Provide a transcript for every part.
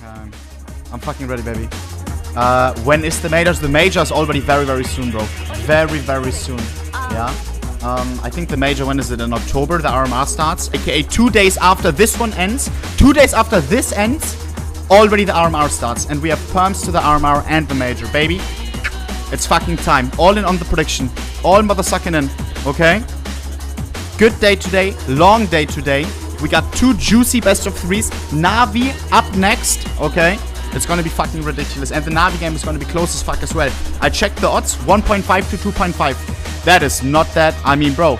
I'm fucking ready, baby. When is the major? The major is already very, very soon, bro. Very, very soon. Yeah. I think the major, when is it? In October, the RMR starts. AKA 2 days after this one ends. 2 days after this ends, already the RMR starts. And we have perms to the RMR and the major, baby. It's fucking time. All in on the prediction. All motherfucking in. Okay? Good day today. Long day today. We got 2 juicy best of 3s. Na'Vi up next. Okay? It's gonna be fucking ridiculous. And the Na'Vi game is gonna be close as fuck as well. I checked the odds. 1.5 to 2.5. That is not that. I mean, bro.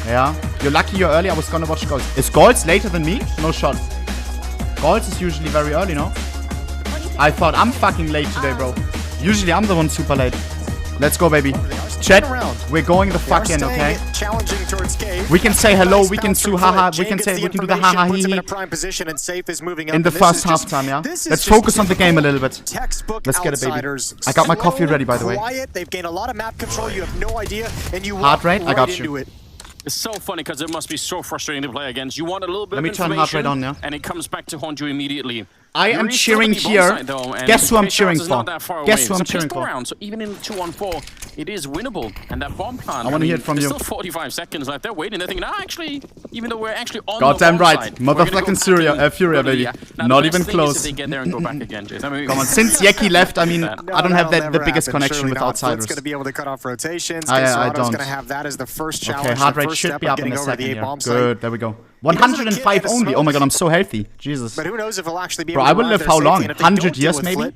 Yeah? You're lucky you're early. I was gonna watch goals. Is goals later than me? No shot. Goals is usually very early, no? I thought I'm fucking late today, bro. Usually I'm the one super late. Let's go, baby. Chat, we're going the fuck in, okay? We can say hello, we can do haha, we can do the haha hee hee in the first halftime, yeah? Let's focus on the game a little bit. Let's get it, baby. I got my coffee ready, by the way. Heart rate, I got you. It's so funny because it must be so frustrating to play against. You want a little bit of information. Let me turn heart rate on, yeah? And it comes back to haunt you immediately. I am cheering here. Guess who I'm cheering for? Guess who I'm cheering for? So even in the 2-on-4, it is winnable. And that bomb plant, I want to hear it from you. There's still 45 seconds left. They're waiting. They're thinking, ah, actually, even though we're actually on goddamn right. Motherfucking FURIA, baby. Yeah. Not even close. They get there and go back again, Jason. I mean, come on, since Yeki left, I mean, I don't have the biggest connection with outsiders. Going to be able to cut off rotations. I don't. Going to have that as the first challenge. Okay, heart rate should be up in a second here. Good, there we go. 105 only. Oh my god, I'm so healthy. Jesus. But who knows if he'll actually be bro, I will live how long? 100 years maybe?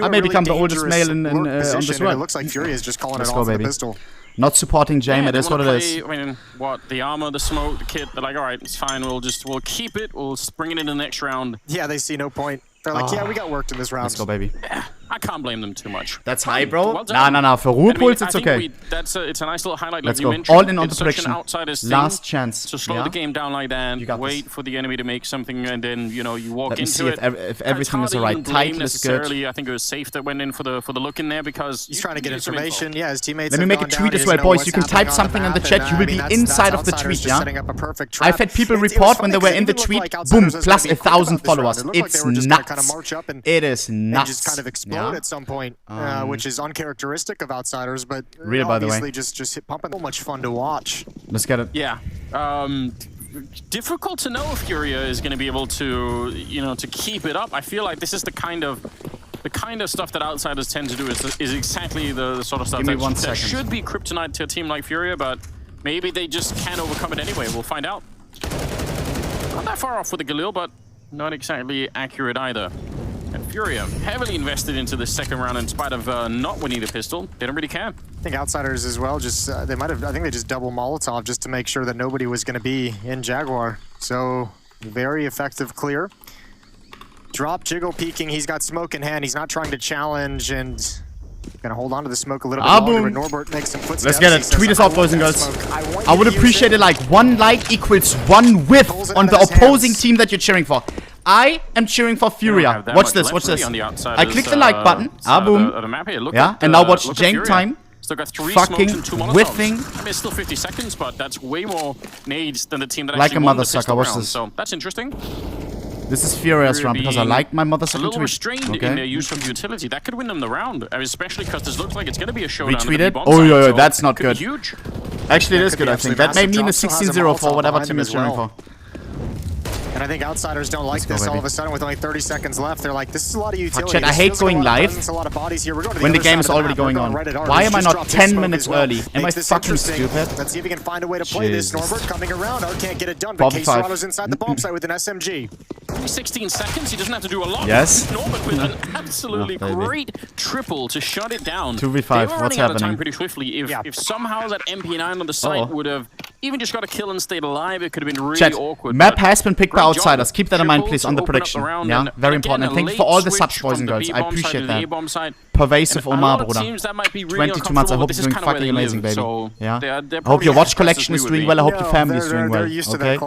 I may become the oldest male on this world. It looks like FURIA is just calling it off with the pistol. Not supporting Jame, it is what it is. I mean, what? The armor, the smoke, the kit, they're like, alright, it's fine, we'll keep it, we'll bring it in the next round. Yeah, they see no point. They're like, yeah, we got worked in this round. Let's go, baby. Yeah, I can't blame them too much. That's high, bro. Nah. For Ruhepools, it's okay. It's a nice little highlight. Let's like go. All in on the prediction. Last chance. To slow the game down like that, wait for the enemy to make something, and then, you know, you walk into it. If everything is alright. Tight is good. I think it was safe that went in for the look in there because he's trying to get information. Yeah, his teammates. Let me make a tweet as well, boys. You can type something in the chat. You will be inside of the tweet, yeah? I've had people report when they were in the tweet. Boom, plus 1,000 followers. It's nuts. It is nuts. Just kind of explode at some point, which is uncharacteristic of outsiders, but real, by the way. Obviously just hit pumping. So much fun to watch. Let's get it. Yeah. Difficult to know if FURIA is going to be able to, you know, to keep it up. I feel like this is the kind of stuff that outsiders tend to do is exactly the sort of stuff that should be kryptonite to a team like FURIA, but maybe they just can't overcome it anyway. We'll find out. Not that far off with the Galil, but not exactly accurate either. And FURIA heavily invested into the second round in spite of not winning the pistol. They don't really care. I think outsiders as well, just they might have, I think they just double Molotov just to make sure that nobody was going to be in Jaguar. So very effective clear. Drop, jiggle, peeking. He's got smoke in hand. He's not trying to challenge and gonna hold on to the smoke a little bit longer, but Norbert makes some footsteps. Let's get it. Tweet us out, boys and girls. I would appreciate it like 1 like equals 1 whiff on the opposing team that you're cheering for. I am cheering for FURIA. Watch this, watch this. I click the like button. Boom. Yeah, and now watch Jane time. Still got 3 fucking smokes and 2 whiffing. I mean, it's still 50 seconds, but that's way more nades than the team that like actually won the pistol watch round. this. So that's interesting. This is FURIA's round because I like my mother sucker tweet. A little restrained in their use of utility. That could win them the round, especially because this looks like it's going to be a showdown. Retweeted. Oh, yeah, that's not good. Huge. Actually, it is good, I think. That may mean a 16-0 for whatever team is cheering for. And I think outsiders don't like this all of a sudden with only 30 seconds left. They're like, this is a lot of utility. Chat, I hate going live when the game is already going on. Why am I not 10 minutes early? Am I fucking stupid? Let's see if he can find a way to play this. Norbert coming around. Art can't get it done, but K-Serrano's inside the bomb site with an SMG. 16 seconds, he doesn't have to do a lot. Yes. Norbert with an absolutely great triple to shut it down. 2v5, what's out of time happening? pretty swiftly. If somehow that MP9 on the site would have even just got a kill and stayed alive, it could have been really awkward. Map has been picked by outsiders. Keep that in mind, please, on the prediction. Yeah, very important. And thank you for all the subs, boys and girls. I appreciate that. Pervasive Omar, bruder. 22 months. I hope you're doing fucking amazing, baby. Yeah. I hope your watch collection is doing well. I hope your family is doing well. Okay.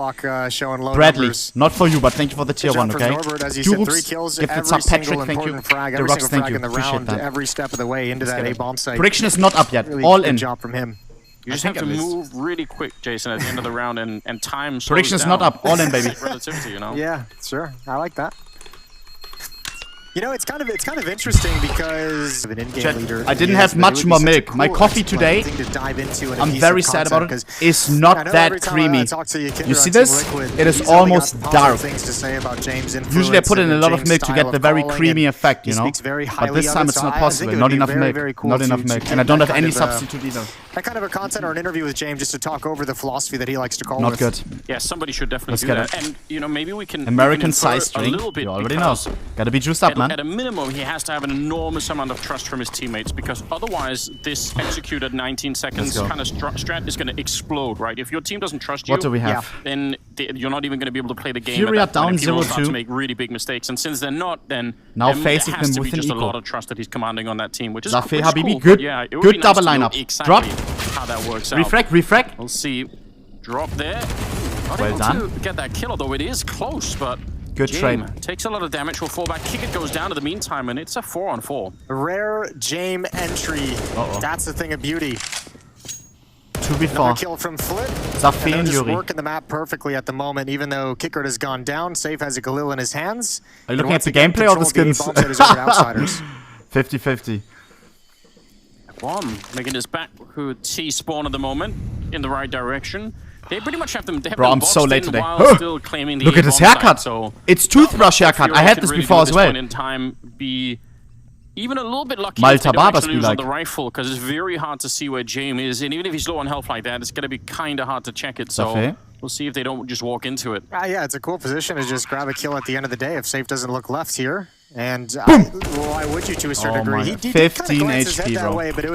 Bradley, not for you, but thank you for the tier 1. Okay. Doops, gifted sub. Patrick, thank you. The Rocks, thank you. Appreciate that. Every step of the way into that A bomb site. Prediction is not up yet. All in. Job from him. You just have to move really quick, Jason, at the end of the round, and time slows Prediction is not up. All in, baby. Relativity, you know? Yeah, sure. I like that. You know, it's kind of interesting because an in-game leader. I didn't have much more milk. My coffee today, I'm very sad about it, is not that creamy. You see this? It is almost dark. Usually I put in a lot of milk to get the very creamy effect, you know? But this time it's not possible. Not enough milk. Not enough milk. And I don't have any substitute either. That kind of a content or an interview with James just to talk over the philosophy that he likes to call Not good. Yeah, somebody should definitely do that. And, you know, maybe we can... American size string. You already know. Gotta be juiced up, man. At a minimum, he has to have an enormous amount of trust from his teammates, because otherwise this execute at 19 seconds kind of strat is going to explode, right? If your team doesn't trust you, what do we have? Then you're not even going to be able to play the game. FURIA down 0-2. Start to make really big mistakes, and since they're not, then now facing there has them to be with just an a lot of trust that he's commanding on that team, which is Zafir cool. Habibi, good, Yeah, good double lineup. Exactly Drop. how that works out. Refrag. We'll see. Drop there. Not Well able done. to get that kill, although it is close, but Good Jame trade. takes a lot of damage, will fall back. Kick it goes down to the meantime, and it's a 4-on-4. Rare Jame entry. That's the thing of beauty. 2v4. Another kill from Flit. Zafir and just Yuri. working the map perfectly at the moment, even though Kickert has gone down. Safe has a Galil in his hands. Are you looking at the gameplay or the skins? 50-50. Bomb making his back to T-spawn at the moment in the right direction. They pretty much have them. They have Bro, them I'm so boxed late in today. while still claiming the Look at his bomb haircut. site, so It's toothbrush haircut. I had this really before as well. Point in time, be even a little bit lucky Malta if they don't Barbers actually be lose like. on the rifle, because it's very hard to see where Jame is, and even if he's low on health like that, it's going to be kind of hard to check it. So Zafir. we'll see if they don't just walk into it. Yeah, it's a cool position to just grab a kill at the end of the day if Safe doesn't look left here. And why would you to a certain degree? He did 15 kind of glance his HP, head that bro. way, but it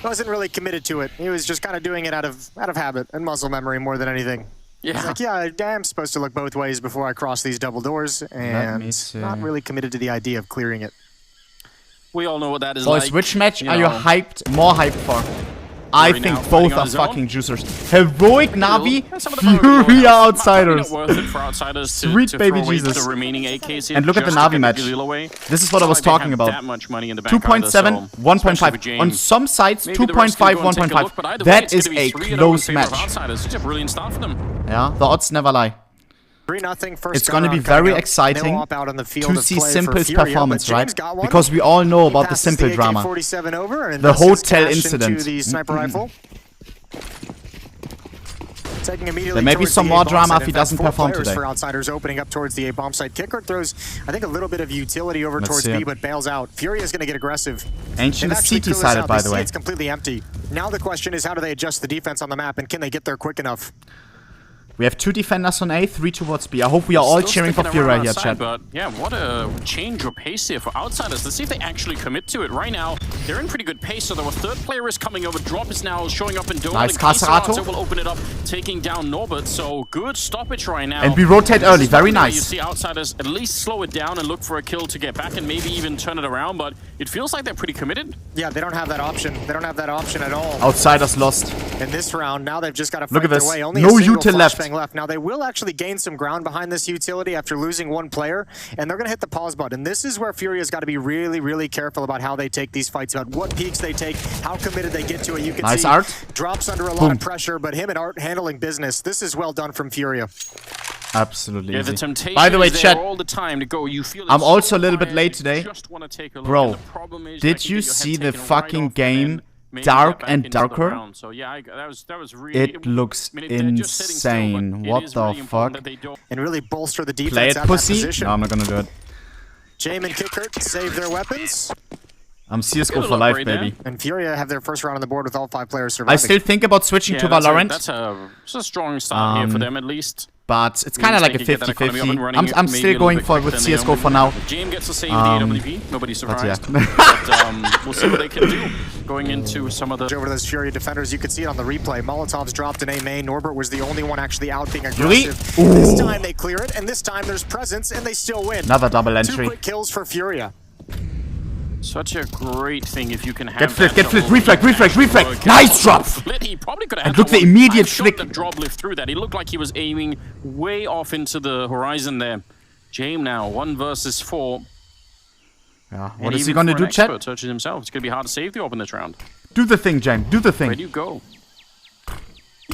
wasn't really committed to it. He was just kind of doing it out of habit and muscle memory more than anything. Yeah. He's like, yeah, I'm supposed to look both ways before I cross these double doors, and not really committed to the idea of clearing it. We all know what that is Boys, like. which match you are you know. more hyped for? I Right think now, both fighting on are his own. fucking juicers. Heroic Navi, Yeah, some of them are really FURIA low. outsiders. Might be not worth it for outsiders to, Sweet to baby throw away Jesus. the remaining AKs here And look at the just to Navi get match. Galil away. This is what I was It's not like talking they have about. that much money in the bank either, 2.7, so, especially for 1.5. Jame. On some sites, Maybe the rest can 2.5, go and take a look, but 1.5. either way, That it's is gonna be a 3-0 in close favor of match. outsiders. It's a brilliant start for them. Yeah, the odds never lie. 3-0 first. It's going to be very exciting to see Simple's performance, right? Because we all know about the Simple drama. The hotel incident. The sniper rifle. There may be some more drama if he doesn't perform today. For outsiders opening up towards the A bomb site. Kicker throws, I think, a little bit of utility over towards B, but bails out. FURIA is going to get aggressive. Ancient is CT-sided, by the way. It's completely empty. Now the question is, how do they adjust the defense on the map, and can they get there quick enough? We have 2 defenders on A, 3 towards B. I hope we are all cheering for FURIA here, chat. But yeah, what a change of pace here for outsiders. Let's see if they actually commit to it. Right now, they're in pretty good pace. So the third player is coming over. Drop is now showing up in Donut. Nice Caserato. will open it up, taking down Norbert. So good stoppage right now. And we rotate early. Very You nice. see outsiders at least slow it down and look for a kill to get back and maybe even turn it around. But it feels like they're pretty committed. Yeah, they don't have that option. They don't have that option at all. Outsiders lost. In this round, now they've just got to fight Look at their this. way. Only No a single util left. flashbang Now they will actually gain some ground behind this utility after losing one player, and they're going to hit the pause button. This is where FURIA's got to be really, really careful about how they take these fights, about what peaks they take, how committed they get to it. You can Nice see Art. drops under a lot of pressure, but him and Art handling business. This is well done from FURIA. Absolutely Yeah, easy. the temptation By the way, is there chat, all the time to go. You feel I'm it's also so a little bit quiet, late you today. just wanna take a look, Bro, and the problem is did can you get your see head the taken right fucking off game and maybe dark get back and into the darker? round. So yeah, that was really. It looks I mean, they're just sitting still, but insane. it What is the really important fuck? that they don't- And really bolster the defense Play it, at that pussy? position. No, I'm not gonna do it. Jame and Kickert save their weapons, I'm CSGO Good for life, right baby. there. and FURIA have their first round on the board with all 5 players surviving. I still think about switching Yeah, to that's Valorant, That's a strong start here for them at least. but it's kind of like a They can get that economy up and 50-50. running I'm maybe still a little going bit for quicker with than they CSGO for now. Jame gets to save the AWP. Nobody's surprised. yeah. But we'll see what they can do going into some of the... Over those FURIA defenders, you can see it on the replay. Molotov's dropped in A main. Norbert was the only one actually out being Yuri? aggressive. This time they clear it, and this time there's presence, and they still win. Another double 2 entry. quick kills for FURIA. Such a great thing if you can have Get flipped, that get flipped, double reflect. work. Nice drop! Flit, he probably could have And had look the one. immediate I shot flick. the drop lift through that. He looked like he was aiming way off into the horizon there. Jame now, 1 versus 4. Yeah. And What is he even gonna for do, an chat? expert such as himself, it's going to be hard to save the AWP in this round. Do the thing, James. Do the Where thing. do you go?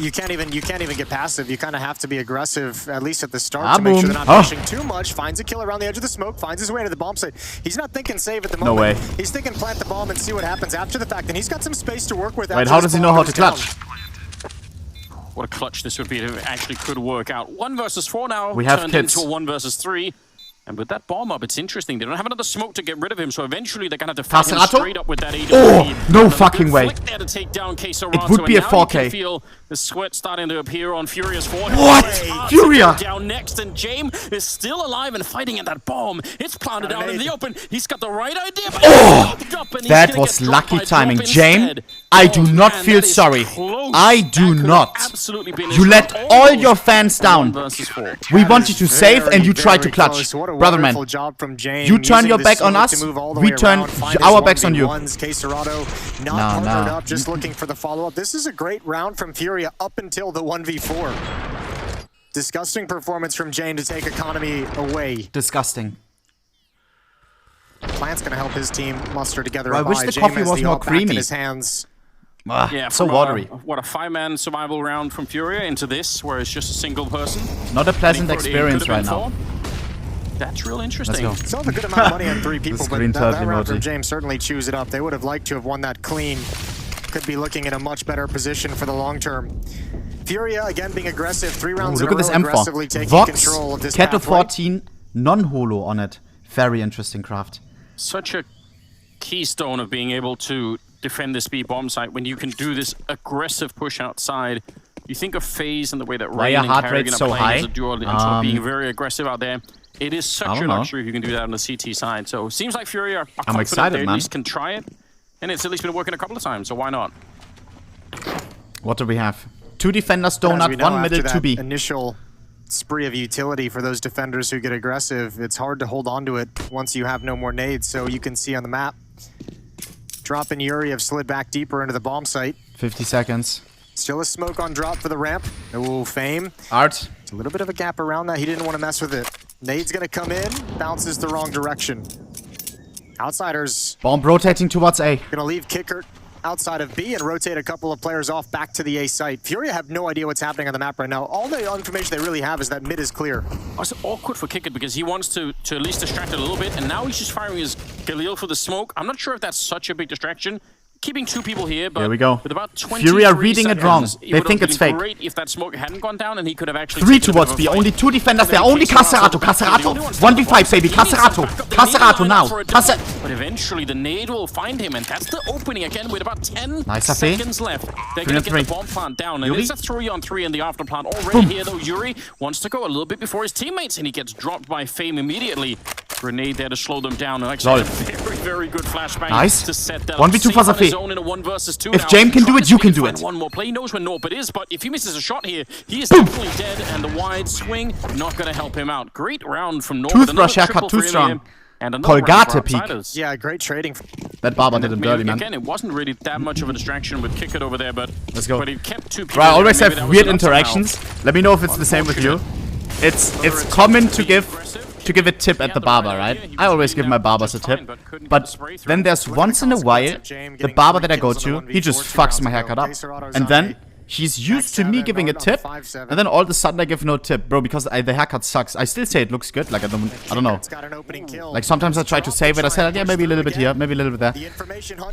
you can't even get passive. You kind of have to be aggressive, at least at the start, to make sure they're not pushing too much. Finds a kill around the edge of the smoke, finds his way to the bomb site. He's not thinking save at the moment. No way. He's thinking plant the bomb and see what happens after the fact, and he's got some space to work with. Wait, how does he know how to clutch? What a clutch this would be if it actually could work out. 1 versus 4 now. We have turned kids. into a 1 versus 3. And with that bomb up, it's interesting. They don't have another smoke to get rid of him, so eventually they're gonna have to fight him straight up with that AWP. Oh, no fucking way. There to take down It would be a 4K. You can feel the sweat starting to appear on Furia's forehead. What? Furia! Down next, and James is still alive and fighting at that bomb. It's planted out in the open. He's got the right idea, but that was lucky timing. James, I do not feel sorry. I do not. You let all your fans down. We want you to save and you try to clutch. Brother man, you turn your back on us, we turn our backs on you. No. Just looking for the follow-up. This is a great round from Furia up until the 1v4. Disgusting performance from Jane to take economy away. Disgusting. Plant's gonna help his team muster together. I wish the coffee was more creamy. In his hands. Yeah, so watery. A 5-man survival round from Furia into this, where it's just a single person. Not a pleasant experience right now. That's real interesting. Let's go. Still have a good amount of money on 3 people, but that round from James certainly chews it up. They would have liked to have won that clean. Could be looking in a much better position for the long term. Furia, again, being aggressive. 3 rounds in a row, aggressively taking control of this Cat of 14, non-holo on it. Very interesting craft. Such a keystone of being able to defend this B bomb site when you can do this aggressive push outside. You think of FaZe and the way that Rain and Karrigan are playing as a duo and being very aggressive out there. It is such a luxury if you can do that on the CT side. So it seems like Furia are confident excited, they at man. least can try it. And it's at least been working a couple of times, so why not? What do we have? 2 defenders, donut, 1 middle, 2B. Initial spree of utility for those defenders who get aggressive. It's hard to hold on to it once you have no more nades. So you can see on the map, Drop and Yuri have slid back deeper into the bomb site. 50 seconds. Still a smoke on Drop for the ramp. Oh, Fame. Art. It's a little bit of a gap around that. He didn't want to mess with it. Nade's gonna come in, bounces the wrong direction. Outsiders. Bomb rotating towards A. Gonna leave Kickert outside of B and rotate a couple of players off back to the A site. Furia have no idea what's happening on the map right now. All the information they really have is that mid is clear. It's awkward for Kickert because he wants to at least distract it a little bit, and now he's just firing his Galil for the smoke. I'm not sure if that's such a big distraction. Keeping 2 people here, but we go. with about 20 Furia reading it wrong. They think it's fake. Great if that smoke hadn't gone down, and he could have actually 3 towards B. Only 2 defenders there. Only Caserato. 1v5, baby. Caserato now. But eventually the nade will find him, and that's the opening again with about 10 nice seconds left. They're going to get the bomb plant down, and it's a 3-on-3 in the after plant already here, though. Yuri wants to go a little bit before his teammates, and he gets dropped by Fame immediately. Grenade there to slow them down. And actually a very, very good flashbang to set that 1v2 for Safi. zone in a 1 versus 2. If James can do it, you can do it. One more play. He knows where Norp is, but if he misses a shot here, he is definitely dead, and the wide swing not going to help him out. Great round from Norp. Toothbrush haircut too strong. And Colgate peak. Yeah, great trading. That Barber did him dirty, man. Again, it wasn't really that much of a distraction with Kickert over there, but let's go. But he kept 2 people. Bro, I always have weird interactions. Let me know if it's the same with you. It's common to give a tip at the barber, right? I always give my barbers a tip. But then there's once in a while, the barber that I go to, he just fucks my haircut up. And then he's used to me giving a tip, and then all of a sudden I give no tip, bro, because the haircut sucks. I still say it looks good, like I don't know. Like sometimes I try to save it, I say, yeah, maybe a little bit here, maybe a little bit there.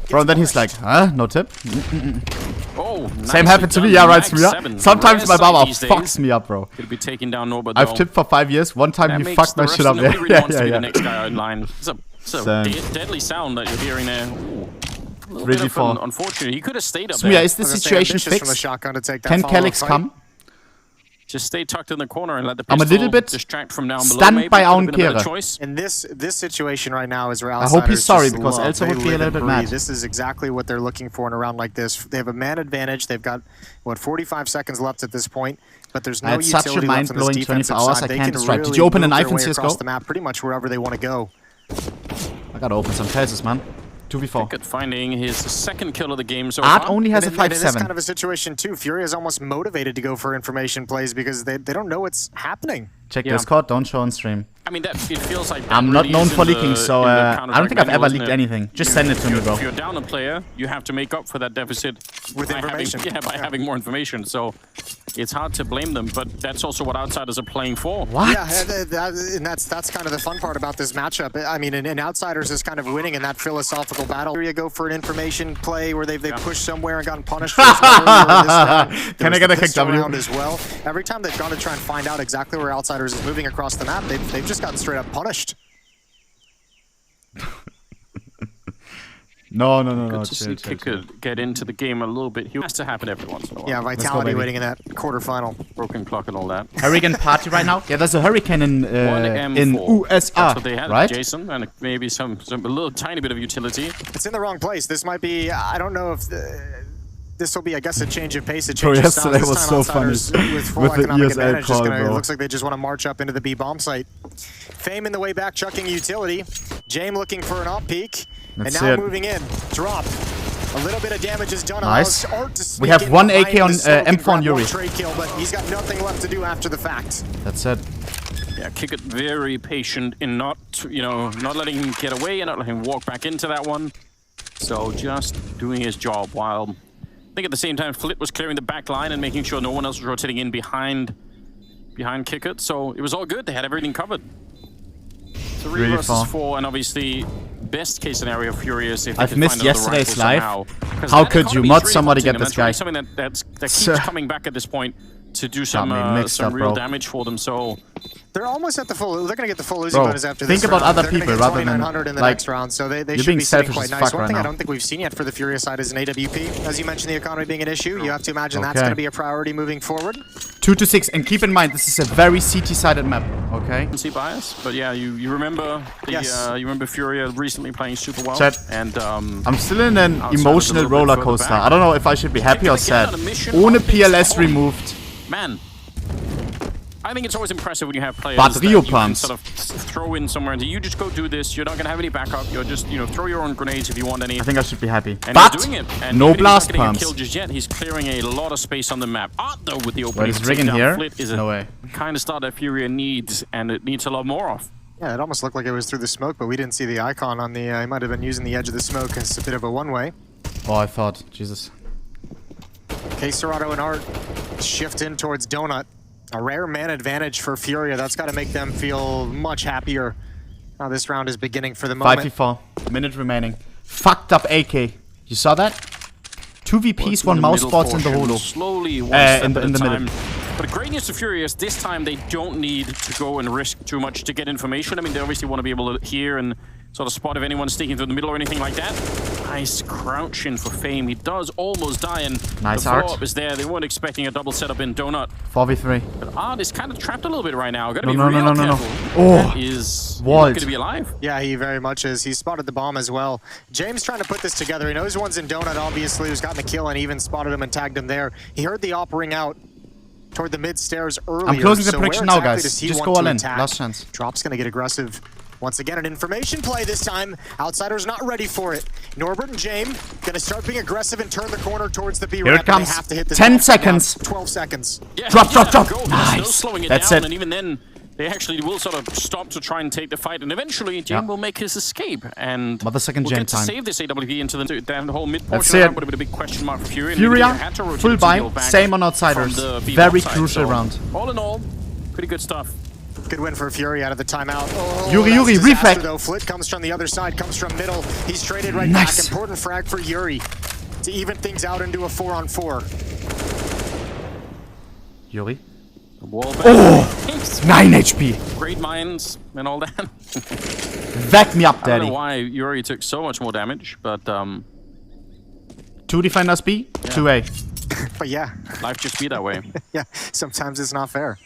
Bro, and then he's like, huh, no tip? Same happened to me, yeah, right, Smia? Sometimes my barber fucks me up, bro. I've tipped for 5 years, one time he fucked my shit up. Yeah. Next guy online. It's a deadly sound that you're hearing there. Really fun. Unfortunately, he could have stayed up Smia, there. Is the situation fixed? Can Calyx come? Just stay tucked in the corner and let the I'm a little bit distract from down below. stunned by Aunkehre. And this situation right now is where I hope he's sorry, because Elsa would be a little bit mad. This is exactly what they're looking for in a round like this. They have a man advantage. They've got, what, 45 seconds left at this point, but there's no utility left on this defensive side. I can't strike. Did you open a knife in CSGO? Across the map pretty much wherever they want to go. I gotta open some cases, man. 2v4. Good, finding his second kill of the game so Art far. only has a in this 5-7. kind of a situation too, FURIA is almost motivated to go for information plays because they don't know what's happening. Check Discord, don't show on stream. I mean, it feels like I'm not really known is for in leaking, the- so in the I don't Counter-Strike think I've manual, ever isn't leaked it? anything. Just send it to me, bro. If you're down a player, you have to make up for that deficit With information. by having more information. So it's hard to blame them, but that's also what Outsiders are playing for. What? Yeah, and that's kind of the fun part about this matchup. I mean, and Outsiders is kind of winning in that philosophical battle. Here you go for an information play where they've pushed somewhere and gotten punished for this round. Can I get a kick W? As well. Every time they've gone to try and find out exactly where Outsiders is moving across the map, they've just gotten straight up punished. No. Good to see Kick could get into the game a little bit. He has to happen every once in a while. Yeah, Vitality waiting in that quarterfinal. Broken clock and all that. Hurricane party right now? Yeah, there's a hurricane in USA, That's what they had, right? Jason, and maybe a little tiny bit of utility. It's in the wrong place. This might be, I don't know if this will be, I guess, a change of pace, a Bro, change of style. yesterday This was time so funny. Outsiders with full With the economic ESL advantage, call, it bro. looks like they just want to march up into the B bomb site. Fame in the way back, chucking utility. Jame looking for an op peak. Let's and see now it. moving in. Drop. A little bit of damage is done. Nice. Allows Art to sneak We have in one behind AK on the smoke and M4 grab on Yuri. one trade kill, but he's got nothing left to do after the fact. That's it. Yeah, Kick it very patient in not letting him get away and not letting him walk back into that one. So just doing his job while I think at the same time Flit was clearing the back line and making sure no one else was rotating in behind Kick it. So it was all good. They had everything covered. 3 Really versus far. 4, and obviously best case scenario Furious if they I've can missed find another yesterday's rifle live. somehow. 'Cause How that could you economy is mod really somebody haunting get them, this and really guy? something that keeps Sir. coming back at this point to do me some mixed up, real bro. damage for them. So They're almost at the full. They're going to get the full Uzi Bro, bonus after think this about round. other They're gonna people get rather than, 2,900 in the like, next round, so they you're should being be sitting selfish quite as nice. fuck One right thing I now. don't think we've seen yet for the FURIA side is an AWP. As you mentioned, the economy being an issue, you have to imagine that's Okay. going to be a priority moving forward. 2 to 6, and keep in mind this is a very CT-sided map. Okay. see bias, but yeah, you remember the Yes. you remember Furia recently playing super well, Chat. and I'm still in an Outside is a emotional little bit roller further coaster. back. I don't know if I should be happy or Kick it sad. on a mission Ohne on this PLS point. removed. man, I think it's always impressive when you have players But that Rio you can pumps. sort of throw in somewhere and you just go do this. You're not gonna have any backup. You're just throw your own grenades if you want any. I think I should be happy. And But he's doing it. And no even if blast he's not getting pumps. a kill just yet. He's clearing a lot of space on the map. Art though with the opening. Wait, is Riggin takedown. here? Flit is No a way. kind of start that Furia needs, and it needs a lot more of. Yeah, it almost looked like it was through the smoke, but we didn't see the icon on the. He might have been using the edge of the smoke as a bit of a one-way. Oh, I thought. Jesus. Okay, Serato and Art shift in towards Donut. A rare man advantage for Furia. That's got to make them feel much happier. How this round is beginning for the moment. 5v4. Minute remaining. Fucked up AK. You saw that? 2 VPs, 1 mouse spots in the holo. Slowly, one step in at a the time. middle. But great news to Furious, this time they don't need to go and risk too much to get information. I mean, they obviously want to be able to hear and sort of spot if anyone's sneaking through the middle or anything like that. Nice crouch in for Fame. He does almost die, and Nice the Art. follow-up is there. They weren't expecting a double setup in Donut. 4v3. But Art is kind of trapped a little bit right now. Got to No, be no, real no, no, no. careful. Oh, That is walled. going to be alive. Yeah, he very much is. He spotted the bomb as well. James trying to put this together. He knows one's in Donut, obviously, who's gotten a kill and even spotted him and tagged him there. He heard the op ring out toward the mid stairs earlier. I'm closing the so where prediction now, exactly guys. does he Just want go to all in. attack? Last chance. Drop's going to get aggressive. Once again, an information play this time. Outsiders not ready for it. Norbert and James going to start being aggressive and turn the corner towards the B Here ramp. it comes. They have to hit this 10 bomb seconds. now. 12 seconds. Yeah, Drop, drop, drop. Go. There's Nice. no slowing it That's down, it. and even then, they actually will sort of stop to try and take the fight, and eventually, Jim will make his escape. And Mother second we'll Jam get to time. save this AWP into the whole mid That's portion. it. That would have been a big question mark for Furia. and Furia, maybe they had to rotate full the buy, deal back same on from Outsiders. the B Very side. crucial So, round. All in all, pretty good stuff. Good win for Fury out of the timeout. Oh, Yuri, that's Yuri, disaster, refrag. though. Flit comes from the other side, comes from middle. He's traded right Nice. back. Important frag for Yuri to even things out into a 4-on-4. Yuri. Wall back. Oh! 9 HP. Great minds and all that. Back me up, I don't know daddy. why Yuri took so much more damage, but 2 defenders B, 2A. But yeah, life just be that way. yeah, sometimes it's not fair.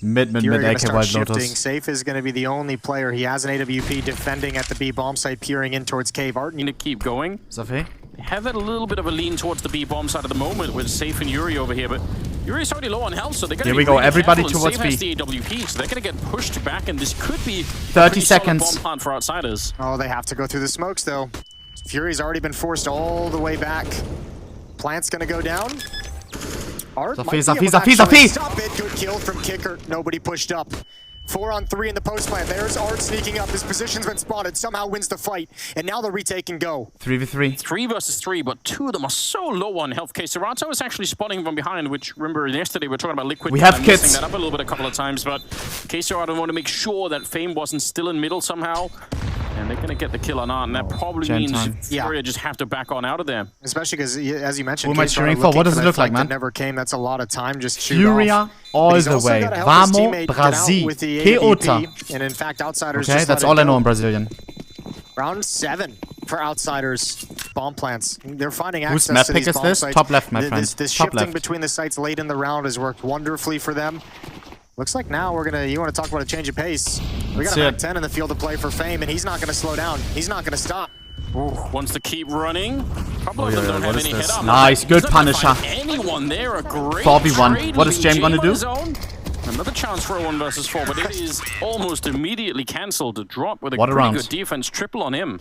Mid, Fury gonna AK start Wild shifting. Lotus. Safe is going to be the only player. He has an AWP defending at the B bomb site, peering in towards Cave. Art Need to keep going. Safe? Have a little bit of a lean towards the B bomb side at the moment with Safe and Yuri over here, but Yuri's already low on health, so they're gonna Here we go, everybody towards B. The AWP, so they're gonna get pushed back, and this could be 30 seconds. Bomb plant for outsiders. Oh, they have to go through the smokes though. Fury's already been forced all the way back. Plant's gonna go down. Art might be able to actually stop it. Good kill from Kicker. Nobody pushed up. 4 on 3 in the post plant. There's Art sneaking up. His position's been spotted. Somehow wins the fight. And now the retake can go. 3v3. 3 versus 3, but 2 of them are so low on health. Serato is actually spotting from behind, which, remember, yesterday we were talking about Liquid. We have kits. Messing that up a little bit a couple of times, but Serato want to make sure that Fame wasn't still in middle somehow. And they're going to get the kill on Art, and that probably means Furia just have to back on out of there. Especially because, as you mentioned, who am I cheering for? What does it look like, man? Never came. That's a lot of time just shoot Furia off. all the way. Vamos, Brasil. Que outra? And in fact, Outsiders okay, that's all I know in Brazilian. Round 7 for Outsiders. Bomb plants. They're finding access Whose map to pick these is this? sites. Top left, my friend. This Top shifting left. between the sites late in the round has worked wonderfully for them. Looks like now you want to talk about a change of pace. We got a Mac 10 in the field to play for Fame, and he's not going to slow down. He's not going to stop. Ooh, wants to keep running. A couple of them don't have any head up. Nice, good Punisher. Anyone there, a great 4v1. What is James going to do? Another chance for a 1 versus 4, but it is almost immediately cancelled to drop with a pretty good defense. Triple on him.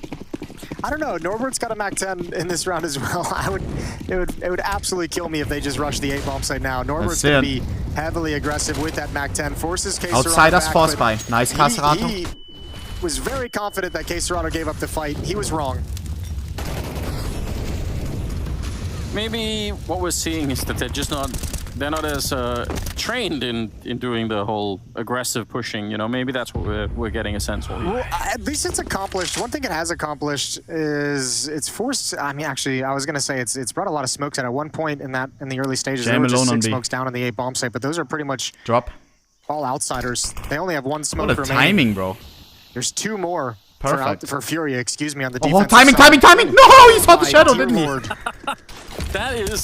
I don't know. Norbert's got a Mac 10 in this round as well. It would absolutely kill me if they just rush the A bomb site now. Norbert's going to be heavily aggressive with that Mac 10. Forces Serato Outsiders back, force by. Nice Serato. He was very confident that Serato gave up the fight. He was wrong. Maybe what we're seeing is that they're not as trained in doing the whole aggressive pushing, you know. Maybe that's what we're getting a sense of. Well, at least it's accomplished. One thing it has accomplished is it's forced. I mean, actually, I was gonna say it's brought a lot of smokes out. At one point in the early stages, there were just 6 smokes down on the A bomb site, but those are pretty much all Outsiders. They only have 1 smoke remaining. What a timing, bro. There's 2 more Perfect. for Furia, excuse me, on the defense. Oh, timing! No, he saw the shadow, didn't he? That is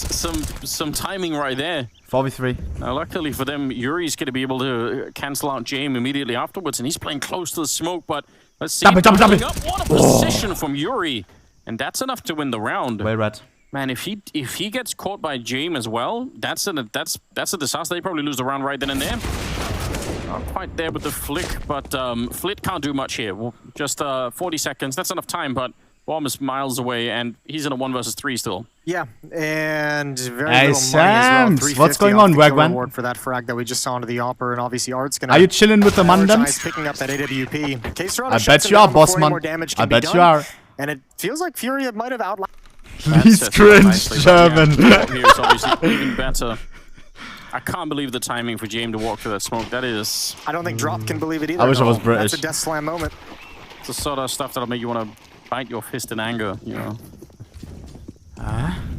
some timing right there. 4v3. Now, luckily for them, Yuri's going to be able to cancel out James immediately afterwards, and he's playing close to the smoke, but let's see. Jump it. What a position from Yuri. And that's enough to win the round. Way red. Man, if he gets caught by James as well, that's a disaster. They probably lose the round right then and there. Not quite there with the flick, but Flit can't do much here. Just 40 seconds. That's enough time, but Bomb is miles away, and he's in a 1 versus 3 still. Yeah, and very hey, little money as well. What's going on, Wagwan? For that frag that we just saw into the Opera, and obviously Art's gonna. Are you chilling with the Mandams? Picking up that AWP. I bet you are, boss man. I bet you are. And it feels like Furia might have outlined. Please cringe, German. Here is obviously even better. I can't believe the timing for James to walk through that smoke. That is... I don't think Drop can believe it either. I wish I was British. That's a death slam moment. It's the sort of stuff that'll make you want to bite your fist in anger, you know.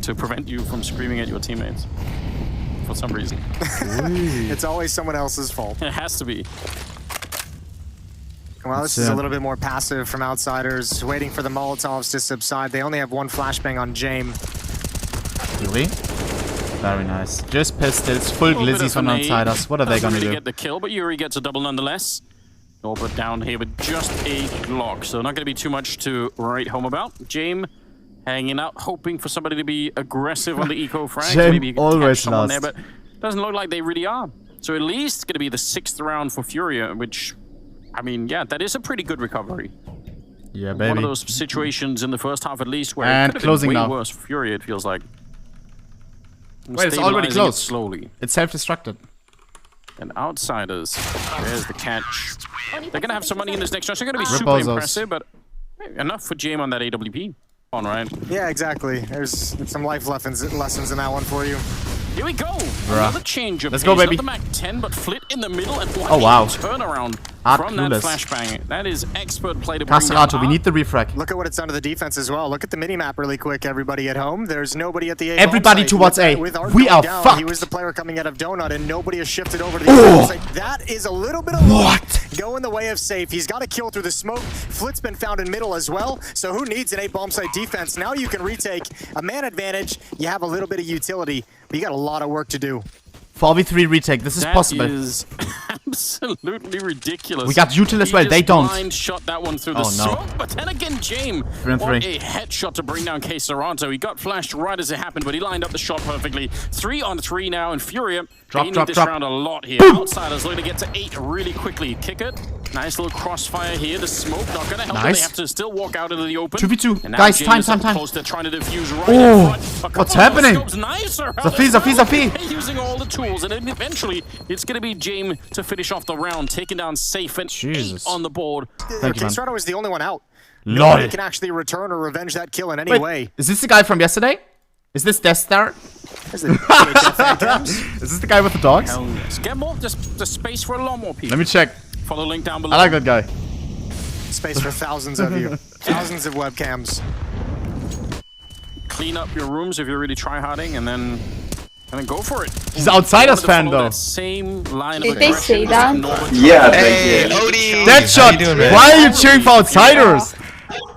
To prevent you from screaming at your teammates. For some reason. It's always someone else's fault. It has to be. Well, this is a little bit more passive from Outsiders, waiting for the Molotovs to subside. They only have 1 flashbang on James. Yuri? Very nice. Just pissed it. It's full glizzy from Outsiders. What are they gonna do? Get the kill, but Yuri gets a double nonetheless. Norbert down here with just a Glock, so not gonna be too much to write home about. James hanging out, hoping for somebody to be aggressive on the eco frags. Maybe you can catch someone there, but doesn't look like they really are. So at least it's gonna be the 6th round for Furia, which, I mean, yeah, that is a pretty good recovery. Yeah, baby. One of those situations in the first half at least where and it could have been way now. worse for Furia, it feels like. Wait, it's already closed. Slowly. It's self-destructed. And Outsiders, there's the catch. They're going to have some money in this next round. They're going to be super impressive, but enough for James on that AWP. On, right? Yeah, exactly. There's some life lessons in that one for you. Here we go. Another change of Let's go, baby. Not the Mac 10, but Flit in the middle and oh, wow. Turnaround from that flashbang. That is expert play to bring Serato, we need the refrag. Look at what it's done to the defense as well. Look at the mini-map really quick, everybody at home. There's nobody at the A. Everybody towards A. We are fucked. He was the player coming out of Donut, and nobody has shifted over to the A. Like, that is a little bit of luck. Go in the way of safe. He's got a kill through the smoke. Flit's been found in middle as well. So who needs an A bomb site defense? Now you can retake a man advantage. You have a little bit of utility, but you got a lot of work to do. 4v3 retake. This is possible. That is absolutely ridiculous. We got Util as well. They don't. Blind shot that one through the smoke, but then again, James, what a headshot to bring down K Saranto. He got flashed right as it happened, but he lined up the shot perfectly. 3 on 3 now, and FURIA gaining this round a lot here. Boom. Outsiders looking to get to 8 really quickly. Kick it. Nice little crossfire here. The smoke not going to help. They have to still walk out into the open. 2v2. Guys, time. Close. They're trying to defuse right in front. What's happening? Zafi. Using all the tools, and then eventually it's going to be James to finish off the round, taking down Safe and 8 on the board. K-Strato is the only one out. Lol. Nobody can actually return or revenge that kill in any way. Is this the guy from yesterday? Is this Death Star? Is this the guy with the dogs? Hell yes. Get more, just space for a lot more people. Let me check. Follow the link down below. I like that guy. Space for thousands of you. Thousands of webcams. Clean up your rooms if you're really try-harding, and then go for it. He's an Outsiders fan, though. Same line Did they say that? Yeah, hey, Odie! Deadshot! Why are you cheering for Outsiders?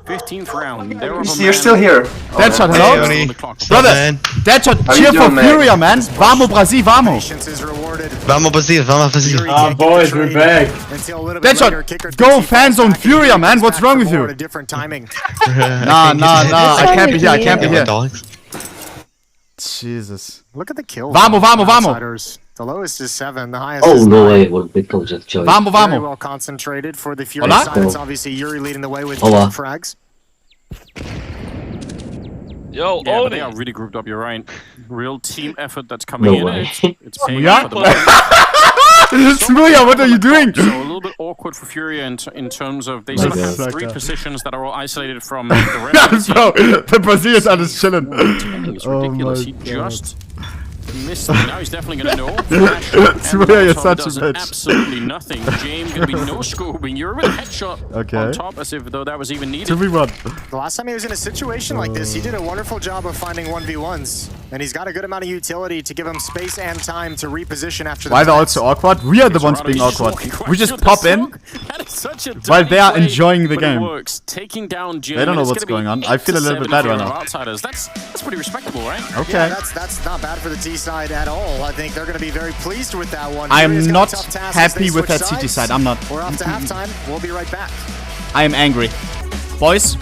15th round. You're still here. Deadshot, hello? Hey, brother, Deadshot, cheer for FURIA, man. Vamos, Brasil, vamos. Vamos, Brasil, vamos, Brasil. Ah, boys, we're back. Deadshot, go fans on FURIA, man. What's wrong with you? Nah. I can't be here. Jesus. Look at the kill. Vamos. The lowest is 7. The highest is 9. No way, OnePixel just joined. Vamos. Very well concentrated for the FURIA side. It's obviously Yuri leading the way with 2 frags. Yo, but they are really grouped up, you're right. Real team effort that's coming in. It's paying off for the Smooya, what are you doing? So a little bit awkward for FURIA in terms of they sort of have 3 positions that are all isolated from the rest of the team. Bro, the Brazilians are just chilling. It's ridiculous. He just missed it. Now he's definitely going to know. Smooya, you're such a bitch. Absolutely nothing. James going to be no scoping. You're with a headshot on top as if though that was even needed. 2v1. The last time he was in a situation like this, he did a wonderful job of finding 1v1s. And he's got a good amount of utility to give him space and time to reposition after the Why they're also awkward? We are the ones being awkward. We just pop in while they are enjoying the game. Taking down James. They don't know what's going on. I feel a little bit bad right now. Outsiders. That's pretty respectable, right? Okay. Yeah, that's not bad for the T side at all. I think they're going to be very pleased with that one. I am not happy with that CT side. I'm not. We're off to halftime. We'll be right back. I am angry. Boys,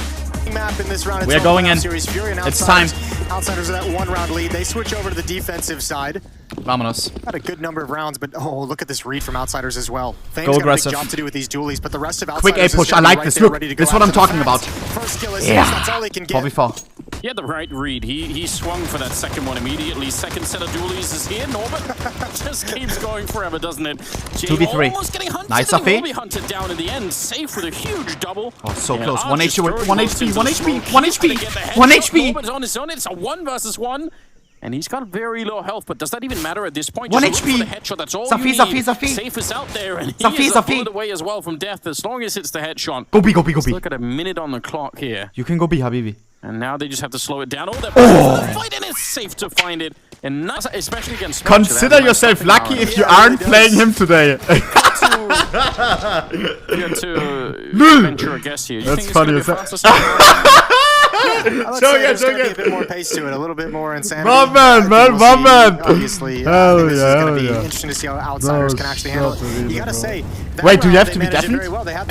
map in this round. we are going in. It's time. Outsiders are that 1-round lead. They switch over to the defensive side. Vámonos. Got a good number of rounds, but look at this read from Outsiders as well. Fame's Go got aggressive. a big job to do with these dualies, but the rest of Outsiders Quick A push. I like this. Look, this is what I'm talking about. First kill is Yeah. that's all he can get. 4v4. He had the right read. He swung for that second one immediately. Second set of dualies is here. Norbert just keeps going forever, doesn't it? 2v3. Almost getting hunted. Nice, He Safi. will be hunted down in the end. Safe with a huge double. Oh, so And close. Arch 1 is HP. throwing 1 most HP. into 1 the HP. smoke. 1 He's gonna HP. get the 1 headshot. HP. Norbert's on his own. It's a 1 versus 1. And he's got very low health, but does that even matter at this point? 1 Just look HP. for the headshot. That's all Safi, you Safi, need. Safi. Safe is out there, and he Safi, is a Safi. bullet away as well from death as long as it's the headshot. Go B, go B, go Let's B. look at a minute on the clock here. You can go B, Habibi. And now they just have to slow it down. Oh, they're fighting. It's safe to find it. And not, especially against Smoke, Consider yourself lucky if you aren't playing him today. You have to venture a guess here. You That's think funny it's as gonna be fastest? Let's say there's going to be a bit more pace to it, a little bit more insanity. My man, man, my man. Obviously, I think this is going to be interesting to see how Outsiders can actually handle it. You got to say, wait, do you have to be deafened?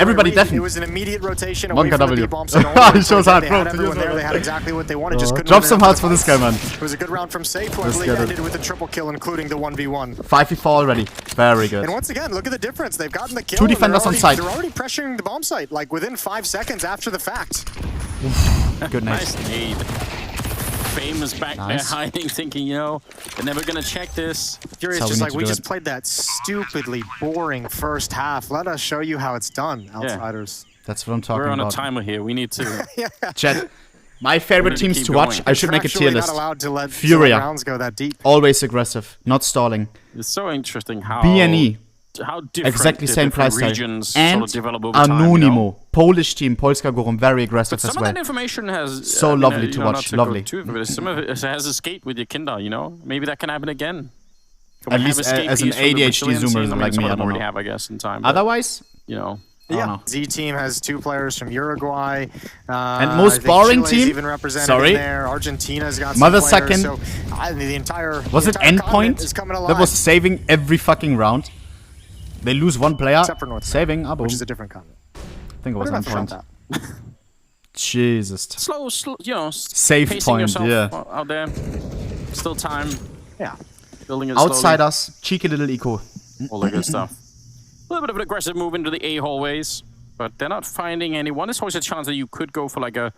Everybody deafened. It was an immediate rotation One away from the W. B-bomb. He shows hard, bro. Everyone there, they had exactly what they wanted. Just couldn't Drop some hearts for this guy, man. It was a good round from Safe, who I believe ended with a triple kill, including the 1v1. 5v4 already. Very good. And once again, look at the difference. They've gotten the kill. 2 defenders on site. They're already pressuring the bomb site, like within 5 seconds after the fact. Good Nice night. nade. Fame is back there hiding, thinking, you know, they're never going to check this. Furious just like, we just played that stupidly boring first half. Let us show you how it's done, Outsiders. That's what I'm talking We're on about. a timer here. We need to... Chat. My favorite teams to watch. I should make a tier list. Not allowed to let FURIA. rounds go that deep. Always aggressive, not stalling. It's so interesting how... BNE. How different Exactly the same different price tag. regions And sort of develop over time, Anonimo. you know? Polish team, Polska Gorum, very aggressive But some as of well. that information has... So lovely to you know, watch, not to lovely. go too far, but some of it has escaped with your kinder, you know? Maybe that can happen again. Can At we have least escape as an piece from the ADHD Brazilian zoomer scene? I mean, like some me, of I them don't already know. have, I guess, in time. But, Otherwise, you know... Yeah. Z team has 2 players from Uruguay. And most boring Chile's team? even represented Sorry. in there. Argentina's got Mother some players. second. So, the entire was it continent Endpoint is coming that alive. was saving every fucking round? They lose one player. Except for North saving Abo. which is a different comment. I think it was on point. That? Jesus. Slow, you know, Save pacing point, yourself yeah. out there. Still time. Yeah. Building it Outsiders, cheeky little eco. All that good stuff. A little bit of an aggressive move into the A hallways, but they're not finding anyone. There's always a chance that you could go for like a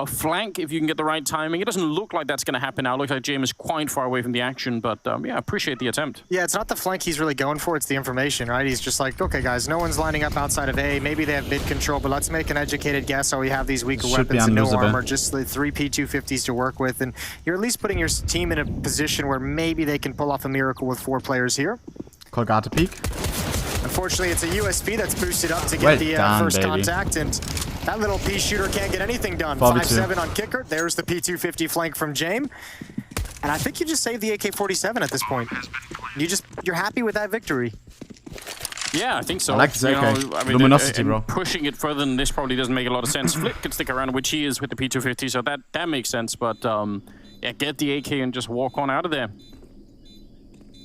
flank if you can get the right timing. It doesn't look like that's going to happen now. It looks like James is quite far away from the action, but yeah, appreciate the attempt. Yeah, it's not the flank he's really going for, it's the information, right? He's just like, okay, guys, no one's lining up outside of A. Maybe they have mid control, but let's make an educated guess how we have these weaker weapons and no armor, just the 3 P250s to work with, and you're at least putting your team in a position where maybe they can pull off a miracle with 4 players here. Colgate peak. Unfortunately, it's a USP that's boosted up to get the first contact, and that little P shooter can't get anything done. 5-7 on kicker. There's the P250 flank from James. And I think you just saved the AK-47 at this point. You're happy with that victory. Yeah, I think so. I like this AK. Luminosity, bro. Pushing it further than this probably doesn't make a lot of sense. Flit could stick around, which he is with the P250, so that makes sense. But yeah, get the AK and just walk on out of there.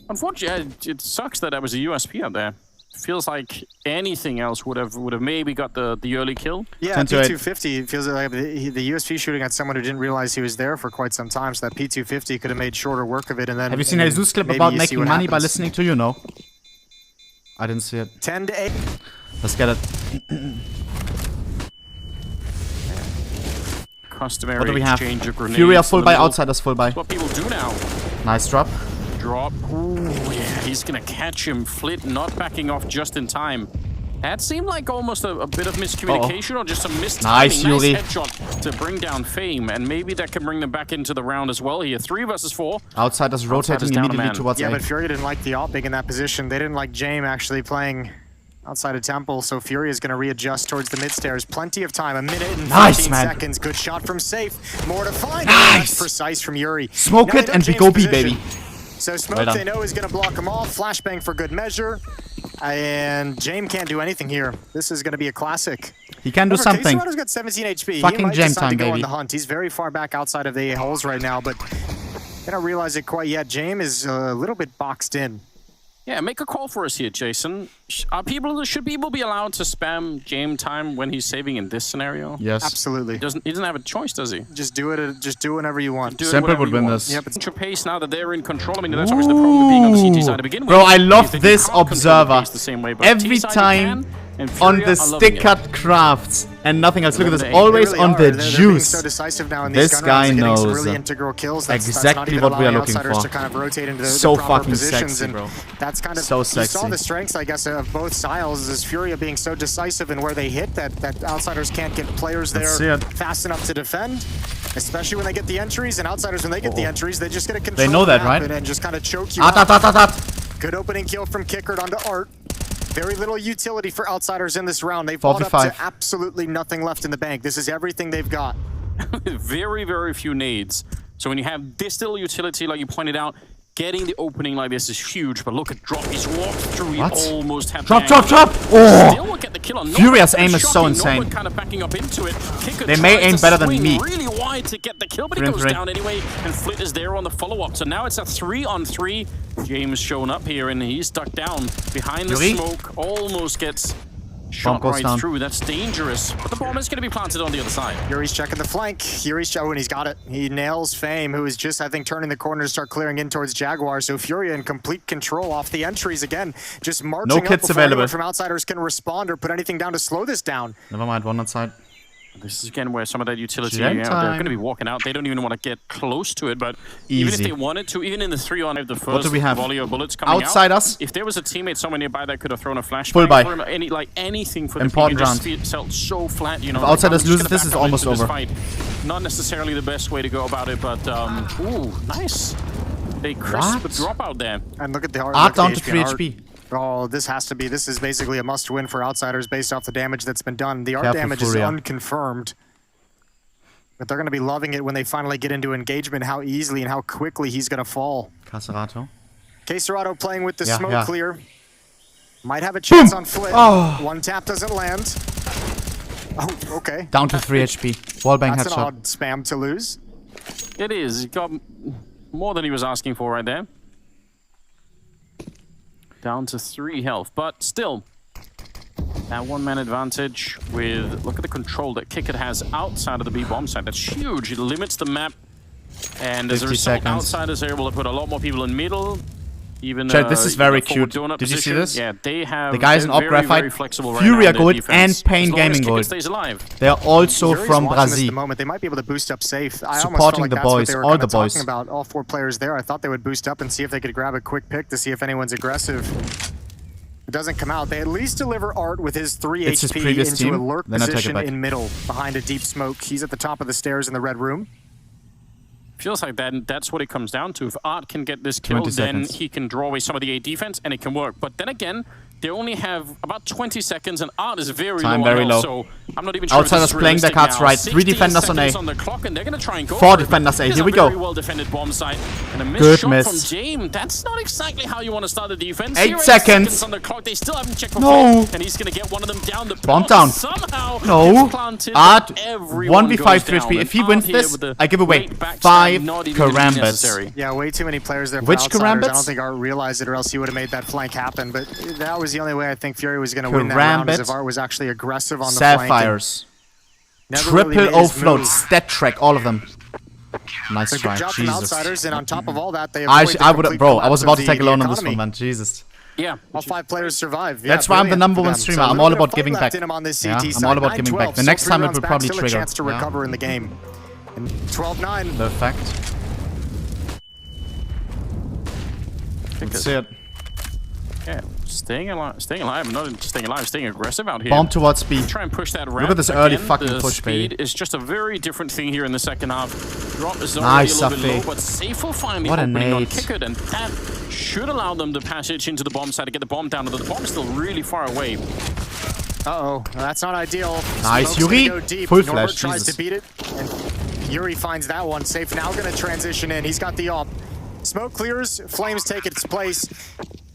Unfortunately, it sucks that was a USP out there. Feels like anything else would have maybe got the early kill. Yeah, P250 feels like the USP shooting at someone who didn't realize he was there for quite some time, so that P250 could have made shorter work of it. And then have you seen Jesus clip about making money by listening to you? No, I didn't see it. 10-8. Let's get it. Customary what do we have? Exchange of grenades. FURIA full buy, Outsiders full buy. That's what people do now. Nice drop. Ooh, yeah, he's gonna catch him. Flit not backing off just in time. That seemed like almost a bit of miscommunication or just a missed timing. Nice headshot to bring down Fame, and maybe that can bring them back into the round as well here. 3 versus 4. Outsiders rotating immediately towards A. Yeah, but FURIA didn't like the op being in that position. They didn't like James actually playing outside of Temple, so FURIA is going to readjust towards the mid-stairs. Plenty of time, 1 minute and 15 seconds. Good shot from Safe. More to find. Nice. That's precise from Yuri. Smoke it and we go B, baby. So Smoke, they know, is going to block them off. Flashbang for good measure. And James can't do anything here. This is going to be a classic. He can do something. K-Serato's got 17 HP. Fucking he might James decide time, to go baby. on the hunt. He's very far back outside of the holes right now, but they don't realize it quite yet. James is a little bit boxed in. Yeah, make a call for us here, Jason. Should people be allowed to spam James time when he's saving in this scenario? Yes. Absolutely. He doesn't have a choice, does he? Just do it. Just do whenever you want. Simple would win this. Yep. It's pace now that they're in control. I mean, that's always the problem with being on the CT side to begin with. Bro, I love this observer. Every time on the stick-cut crafts and nothing else. Look at this. Always on the juice. So decisive now in this guy knows really integral kills. exactly what we are looking for. To kind of rotate into so the proper fucking positions, sexy, bro. That's kind of so you sexy. saw the strengths, I guess, of both styles. Is FURIA being so decisive in where they hit that Outsiders can't get players there fast enough to defend, especially when they get the entries. And Outsiders, when they get the entries, they just get a control. They know that, right? And just kind of choke you. Good opening kill from Kickert onto Art. Very little utility for Outsiders in this round. They've brought up to absolutely nothing left in the bank. This is everything they've got. Very, very few nades. So when you have this little utility, like you pointed out, getting the opening like this is huge. But look at Drop. He's walked through. He almost had Drop! Oh! Still will get the kill on FURIA's aim is so insane. No kind of backing up into it. Kicker they may aim better than me. Really wide to get the kill, but he goes down anyway. And Flit is there on the follow-up. So now it's a 3-on-3. James showing up here, and he's stuck down behind the smoke. Almost gets shot right through. That's dangerous. But the bomb is going to be planted on the other side. Yuri's checking the flank. Yuri's and he's got it. He nails Fame, who is just, I think, turning the corner to start clearing in towards Jaguar. So FURIA in complete control off the entries again. Just marching up before anyone from Outsiders can respond or put anything down to slow this down. Never mind, one on side. This is again where some of that utility, they're going to be walking out. They don't even want to get close to it, but even if they wanted to, even in the 3-on, the first volley of bullets coming Outsiders. out, if there was a teammate somewhere nearby that could have thrown a flashbang for him, anything for the important round. Just felt so flat, you know. If Outsiders loses, this is almost over. Not necessarily the best way to go about it, but ooh, nice. They crisp the drop out there. And look at the Art down to 3 HP. Oh, this is basically a must-win for Outsiders based off the damage that's been done. The art damage is unconfirmed. But they're going to be loving it when they finally get into engagement, how easily and how quickly he's going to fall. K-Serato's playing with the smoke clear. Might have a chance on Flit. Oh. One tap doesn't land. Oh, okay. Down to 3 HP. Wallbang That's headshot. an odd spam to lose. It is. He got more than he was asking for right there. Down to 3 health, but still, that one-man advantage with, look at the control that Kickit has outside of the B bomb site. That's huge. It limits the map, and as a result, outsiders are able to put a lot more people in middle. Even Chat, this is very cute. Did you see this? Yeah, they have the guys in Op Graphite, FURIA Gold and Pain Gaming Gold. They are also from Brazil. They might be able to boost up safe. Supporting the boys, all the boys. About all 4 players there. I thought they would boost up and see if they could grab a quick pick to see if anyone's aggressive. It doesn't come out. They at least deliver Art with his 3 HP into a lurk position in middle behind a deep smoke. He's at the top of the stairs in the red room. Feels like that's what it comes down to. If Art can get this kill, then he can draw away some of the A defense and it can work. But then again, they only have about 20 seconds and Art is very low. So I'm not even sure Outsiders playing their cards right. 3 defenders on A. On the clock and they're gonna try and go 4 defenders A. Here we go. Very well defended bomb site. And a missed shot from James. That's not exactly how you want to start the defense. 8 seconds on the clock. They still haven't checked for flip, and he's gonna get one of them down the bomb down. Somehow Art 1v5 3 HP. If he wins this, I give away 5 Karambas. Yeah, way too many players there for Which outsiders. Karambas? I don't think Art realized it, or else he would have made that flank happen. But that was the only way I think FURIA was going to win that round, as if Art was actually aggressive on the flank. Sapphires. Triple O float, stat track, all of them. Nice try, Jesus. Outsiders, and on top of all that, they I would have, bro, I was about to take a loan on this one, man. Jesus. Yeah, all 5 players survive. That's why I'm the #1 streamer. I'm all about giving back. I'm all about giving back. The next time it will probably trigger. Chance to recover in the game. 12-9. Perfect. That's it. Yeah, staying alive, not staying alive, staying aggressive out here. Bomb towards speed. Try and push that ramp. Look at this early fucking push, speed baby. It's just a very different thing here in the second half. Drop is already a little bit low, but Safe will finally opening on Kickit, and that should allow them the passage into the bomb site to get the bomb down. The bomb is still really far away. Uh-oh, that's not ideal. Nice, Yuri. Full flash, tries to beat it, and Yuri finds that one. Safe now going to transition in. He's got the op. Smoke clears, flames take its place,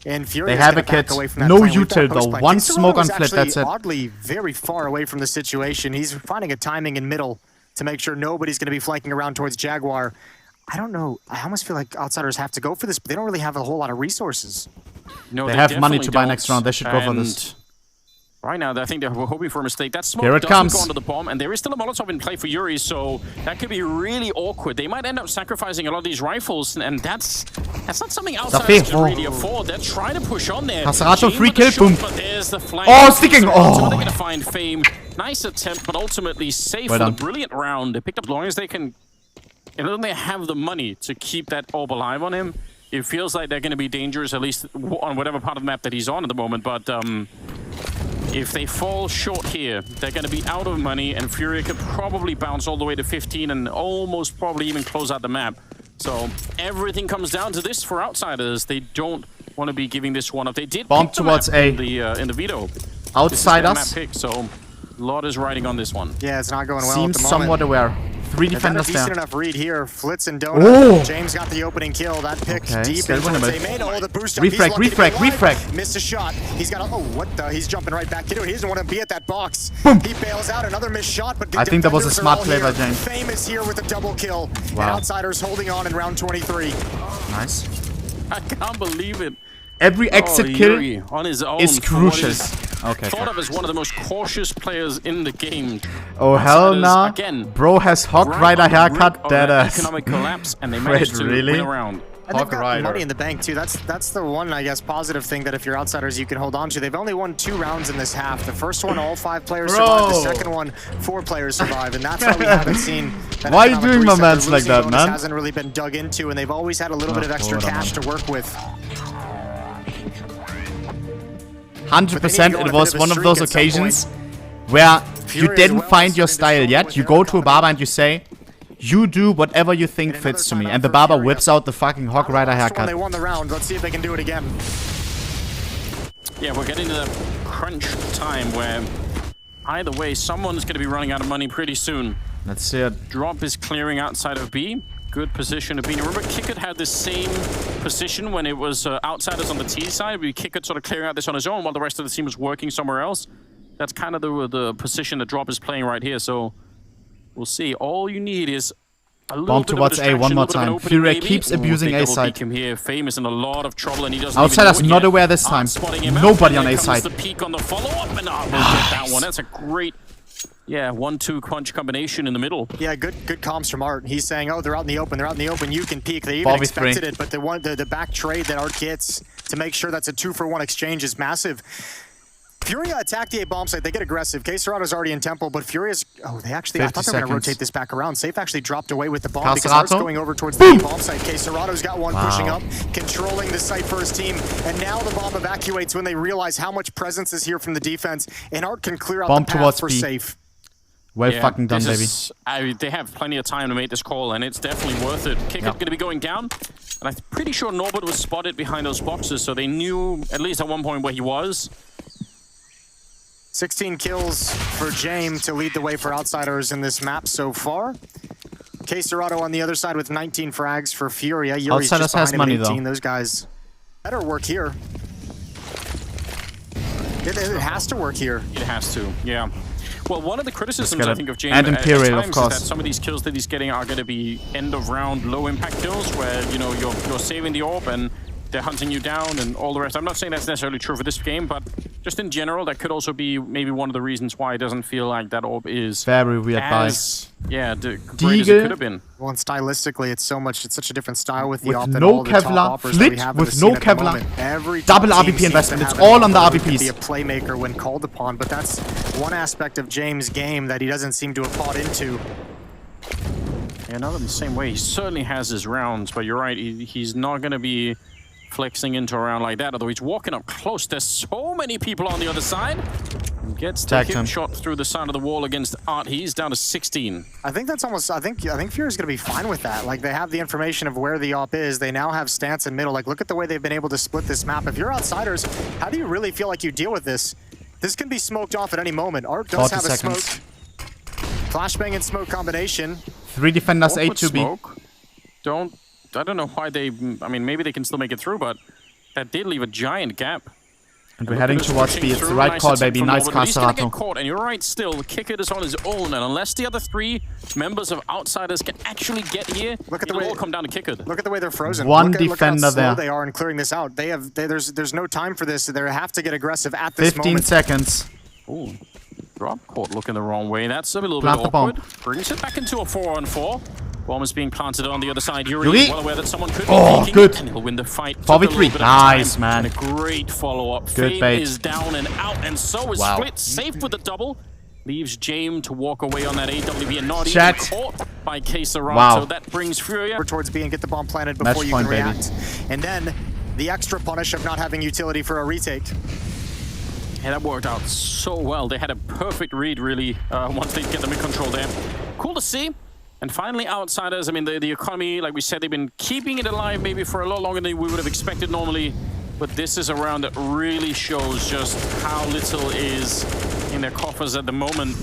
and FURIA they have a kit. No util though. One smoke on flip, that's it. Oddly, very far away from the situation. He's finding a timing in middle to make sure nobody's going to be flanking around towards Jaguar. I don't know. I almost feel like outsiders have to go for this, but they don't really have a whole lot of resources. No, they have money to buy next round. They should go for this. Right now, I think they're hoping for a mistake. That smoke doesn't go onto the bomb, and there is still a Molotov in play for Yuri, so that could be really awkward. They might end up sacrificing a lot of these rifles, and that's not something outsiders can really afford. They're trying to push on there. Hasarato, free kill, boom. But there's the flank. Oh, sticking! Oh! So they're going to find Fame. Nice attempt, but ultimately Safe for the brilliant round. They picked up as long as they can. And then they have the money to keep that orb alive on him. It feels like they're going to be dangerous, at least on whatever part of the map that he's on at the moment, but if they fall short here, they're going to be out of money, and FURIA could probably bounce all the way to 15 and almost probably even close out the map. So everything comes down to this for outsiders. They don't want to be giving this one up. They did bomb towards A in the veto. Outside us. Map pick, so a lot is riding on this one. Yeah, it's not going well. Seems somewhat aware. 3 defenders there. Decent enough read here. Flitz and Donut. James got the opening kill. That pick deep into the boost up. Refrag. Missed a shot. He's got a, what the? He's jumping right back into it. He doesn't want to be at that box. Boom. He bails out. Another missed shot, but I think that was a smart play by James. Famous here with a double kill. Wow. And outsiders holding on in round 23. Nice. I can't believe it. Every exit kill on his own is crucial. Thought of as one of the most cautious players in the game. Oh hell nah. Again, bro has Hog Rider haircut. Deadass. Economic collapse, and they managed to win a round. And they've got money in the bank too. That's the one, I guess, positive thing that if you're outsiders, you can hold on to. They've only won 2 rounds in this half. The first one, all 5 players survived. The second one, 4 players survived, and that's why we haven't seen. Why are you doing my mans like that, man? Hasn't really been dug into, and they've always had a little bit of extra cash to work with. 100%, it was one of those occasions where you didn't find your style yet. You go to a barber and you say, you do whatever you think fits to me. And the barber whips out the fucking Hog Rider haircut. They won the round. Let's see if they can do it again. Yeah, we're getting to the crunch time where either way, someone's going to be running out of money pretty soon. Let's see it. Drop is clearing outside of B. Good position to be in. Remember, Kickit had the same position when it was outsiders on the T side. Kickit sort of clearing out this on his own while the rest of the team was working somewhere else. That's kind of the position that Drop is playing right here. So we'll see. All you need is Bomb towards A one more time. FURIA keeps abusing A side. Here. Famous in a lot of trouble, and he doesn't Outsiders not aware this time. Nobody on A side. The peak on the follow-up, and we'll get that one. That's a great, 1-2 punch combination in the middle. Yeah, good comms from Art. He's saying, oh, they're out in the open. They're out in the open. You can peek. They even expected it, but the back trade that Art gets to make sure that's a 2-for-1 exchange is massive. FURIA attack the A bomb site. They get aggressive. K-Serato's already in temple, but FURIA's... Oh, they actually... I thought they were going to rotate this back around. Safe actually dropped away with the bomb because Art's going over towards the A bomb site. K-Serato's got one pushing up, controlling the site for his team, and now the bomb evacuates when they realize how much presence is here from the defense, and Art can clear out the path for Safe. Well fucking done, baby. They have plenty of time to make this call, and it's definitely worth it. Kick going to be going down, and I'm pretty sure Norbert was spotted behind those boxes, so they knew at least at one point where he was. 16 kills for James to lead the way for Outsiders in this map so far. K-Serato on the other side with 19 frags for FURIA. Yuri's Outsiders just has money 18. though. Those guys better work here. It has to work here. It has to, yeah. Well, one of the criticisms I think of James and Imperial, at times of course, is that some of these kills that he's getting are going to be end of round low impact kills where you're saving the orb and they're hunting you down and all the rest. I'm not saying that's necessarily true for this game, but just in general, that could also be maybe one of the reasons why it doesn't feel like that orb is very weird as great as it could have been. Well, and stylistically, it's such a different style with the with no Kevlar, flit with no Kevlar, double RBP investment. It's all on the RBPs. Be a playmaker when called upon, but that's one aspect of James' game that he doesn't seem to have bought into. Yeah, not in the same way. He certainly has his rounds, but you're right. He's not going to be flexing into a round like that, although he's walking up close. There's so many people on the other side. Gets the hip shot through the side of the wall against Art. He's down to 16. I think that's almost... I think FURIA's going to be fine with that. Like, they have the information of where the op is. They now have stance in middle. Like, look at the way they've been able to split this map. If you're Outsiders, how do you really feel like you deal with this? This can be smoked off at any moment. Art does have a smoke. Flashbang and smoke combination. 3 defenders, A to B. I don't know why they... I mean, maybe they can still make it through, but that did leave a giant gap. And we're heading towards B. It's the right call, baby. Nice K-Serato. Caught, and you're right still. Kicker is on his own, and unless the other 3 members of Outsiders can actually get here, look at the way all come down to Kicker. Look at the way they're frozen. One defender look how slow there. They are in clearing this out. There's no time for this. They have to get aggressive at this 15 moment. seconds. Ooh. Drop caught looking the wrong way. That's a little bit awkward. Brings it back into a 4-on-4. Bomb is being planted on the other side. Yuri well aware that someone could be peeking, good. And he'll win the fight. 4v3. Nice, man. And a great follow-up. Good Fame bait. is down and out, and so is Split. Safe with the double. Leaves James to walk away on that AWP and not even caught by K-Serato. So that brings FURIA towards B and get the bomb planted before you can react. And then the extra punish of not having utility for a retake. Yeah, that worked out so well. They had a perfect read, really, once they get the mid-control there. Cool to see. And finally, Outsiders, I mean, the economy, like we said, they've been keeping it alive maybe for a lot longer than we would have expected normally. But this is a round that really shows just how little is in their coffers at the moment.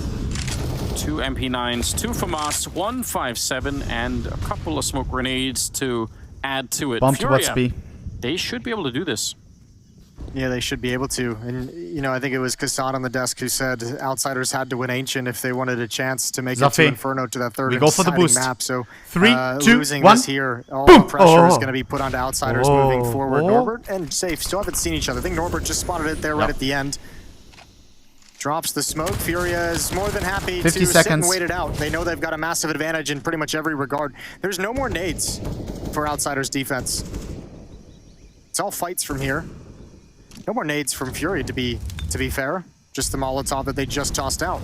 2 MP9s, 2 FAMAS, 1 5.7, and a couple of smoke grenades to add to it. Bomb towards B. They should be able to do this. Yeah, they should be able to. And, you know, I think it was Kassan on the desk who said Outsiders had to win Ancient if they wanted a chance to make it to Inferno to that third we go for the boost. map. So 3, 2, losing 1. This here, all the pressure is going to be put onto Outsiders moving forward. Norbert and Safe still haven't seen each other. I think Norbert just spotted it there right at the end. Drops the smoke. FURIA is more than happy to sit and wait it out. They know they've got a massive advantage in pretty much every regard. There's no more nades for Outsiders defense. It's all fights from here. No more nades from FURIA to be fair. Just the Molotov that they just tossed out.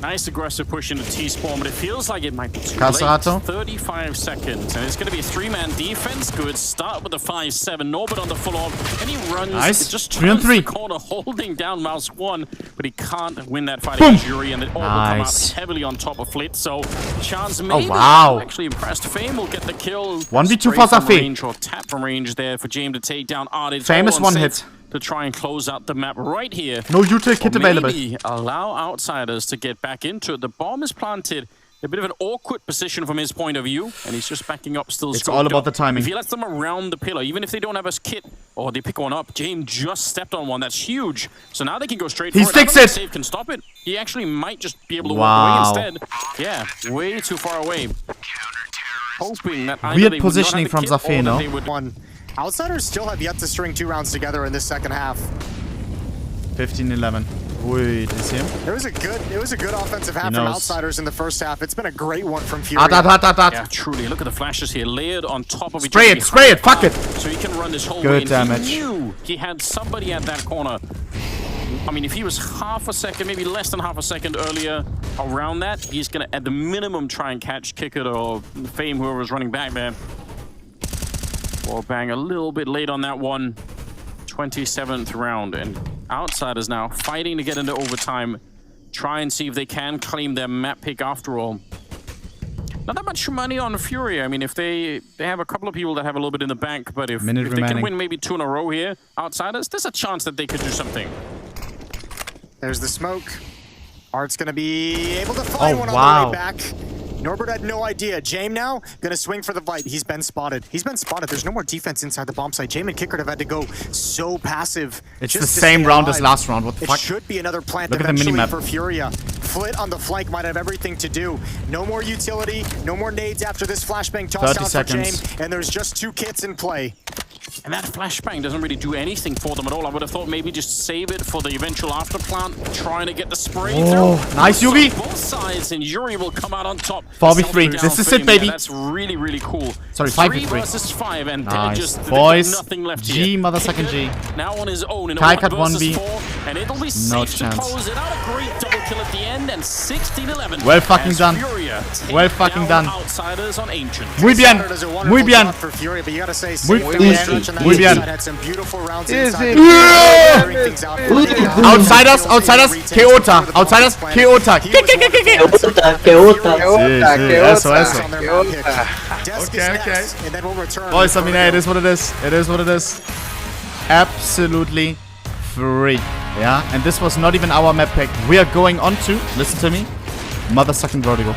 Nice aggressive push into T-spawn, but it feels like it might be too K-Serato. late. 35 seconds, and it's going to be a 3-man defense. Good start with the 5-7. Norbert on the full-on, and he runs. Nice. Just 3 on 3. The corner, holding down Mouse 1, but he can't win that fight against Yuri, and it all will come out heavily on top of Flit. So, chance maybe. Actually impressed. Fame will get the kill. 1v2 for Safi. Or tap from range there for James to take down Art. Famous one hit. To try and close out the map right here. No util kit available. Allow Outsiders to get back into it. The bomb is planted. A bit of an awkward position from his point of view, and he's just backing up, still. It's all about the timing. If he lets them around the pillar, even if they don't have a kit, or they pick one up, James just stepped on one. That's huge. So now they can go straight for it. He sticks it. Safe can stop it. He actually might just be able to walk away instead. Yeah, way too far away. hoping that either Weird they would positioning not have from the kill or Zafé, that no? they would- One. Outsiders still have yet to string 2 rounds together in this second half. 15-11. Ui, do you see him? It was a good offensive half from Outsiders in the first half. It's been a great one from Furia. Yeah, truly. Look at the flashes here, layered on top of each other. Spray it, fuck it! So he can run this whole Good way. damage. He knew he had somebody at that corner. I mean, if he was half a second, maybe less than half a second earlier around that, he's gonna at the minimum try and catch Kickert or Fame, whoever's running back there. Or bang a little bit late on that one. 27th round, and Outsiders now fighting to get into overtime, try and see if they can claim their map pick after all. Not that much money on FURIA. I mean, if they have a couple of people that have a little bit in the bank, but if they can win maybe 2 in a row here, Outsiders, there's a chance that they could do something. There's the smoke. Art's gonna be able to find one on the way back. Norbert had no idea. Jame now gonna swing for the fight. He's been spotted. There's no more defense inside the bomb site. Jame and Kickert have had to go so passive. It's the same round as last round. What the fuck? It should be another plant Look at the eventually minimap for Furia. Flit on the flank might have everything to do. No more utility, no more nades after this flashbang toss down for Jame, and there's just 2 kits in play. And that flashbang doesn't really do anything for them at all. I would have thought maybe just save it for the eventual afterplant, trying to get the spray through. Nice, Yuri! Both sides, and Yuri will come out on top. 4v3. This is it, baby. That's really, really cool. Sorry, 3 5v3. versus 5, and Nice. just Boys, nothing left G, here. motherfucking G. Now on his own in a Kai 1 cut versus 1v. 4, and it'll be No safe chance. to close it out. A great double kill at the end, and 16-11. Well fucking as done. Furia Well take fucking down done. Outsiders on Ancient. Muy bien. Muy bien. For Furia, but you gotta say, Muy bien. had some beautiful rounds Easy. inside. Yeah. Clearing things out. Outsiders, Keota. Outsiders, Keota. Okay. Boys, I mean, hey, it is what it is. It is what it is. Absolutely free. Yeah, and this was not even our map pick. We are going on to, listen to me, mother-sucking Vertigo.